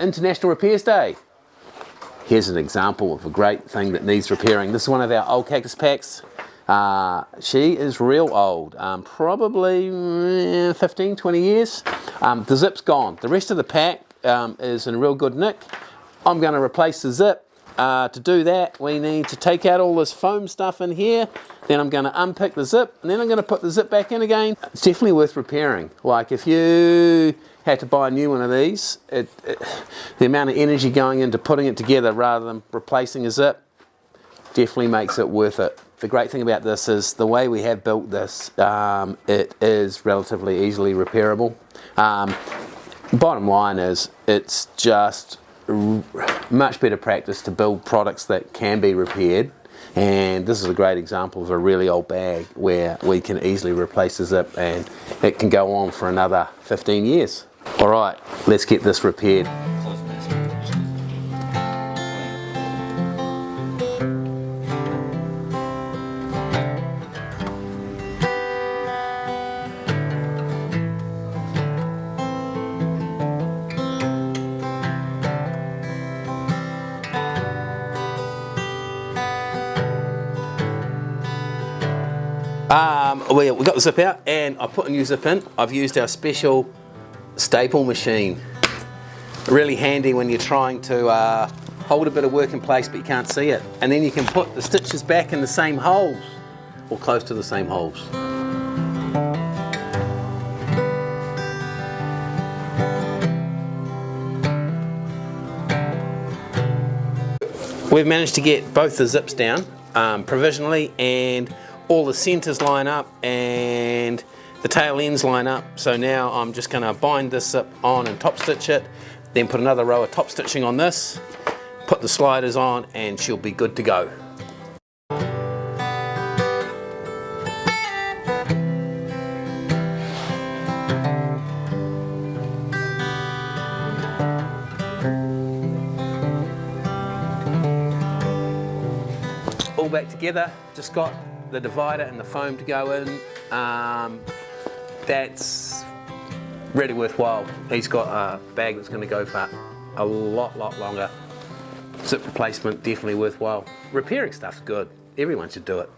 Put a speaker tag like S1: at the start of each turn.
S1: International Repairs Day. Here's an example of a great thing that needs repairing. This is one of our old Cactus packs. She is real old, probably 15, 20 years. The zip's gone. The rest of the pack is in real good nick. I'm going to replace the zip. To do that, we need to take out all this foam stuff in here. Then I'm going to unpick the zip, and then I'm going to put the zip back in again. It's definitely worth repairing. Like if you had to buy a new one of these, the amount of energy going into putting it together rather than replacing a zip definitely makes it worth it. The great thing about this is the way we have built this, it is relatively easily repairable. Bottom line is, it's just much better practice to build products that can be repaired, and this is a great example of a really old bag where we can easily replace the zip and it can go on for another 15 years. Alright, let's get this repaired. We got the zip out and I put a new zip in. I've used our special staple machine. Really handy when you're trying to hold a bit of work in place but you can't see it. And then you can put the stitches back in the same holes, or close to the same holes. We've managed to get both the zips down provisionally, and all the centers line up and the tail ends line up. So now I'm just going to bind this zip on and top stitch it, then put another row of top stitching on this, put the sliders on, and she'll be good to go. All back together, just got the divider and the foam to go in. That's really worthwhile. He's got a bag that's going to go for a lot longer. Zip replacement, definitely worthwhile. Repairing stuff's good. Everyone should do it.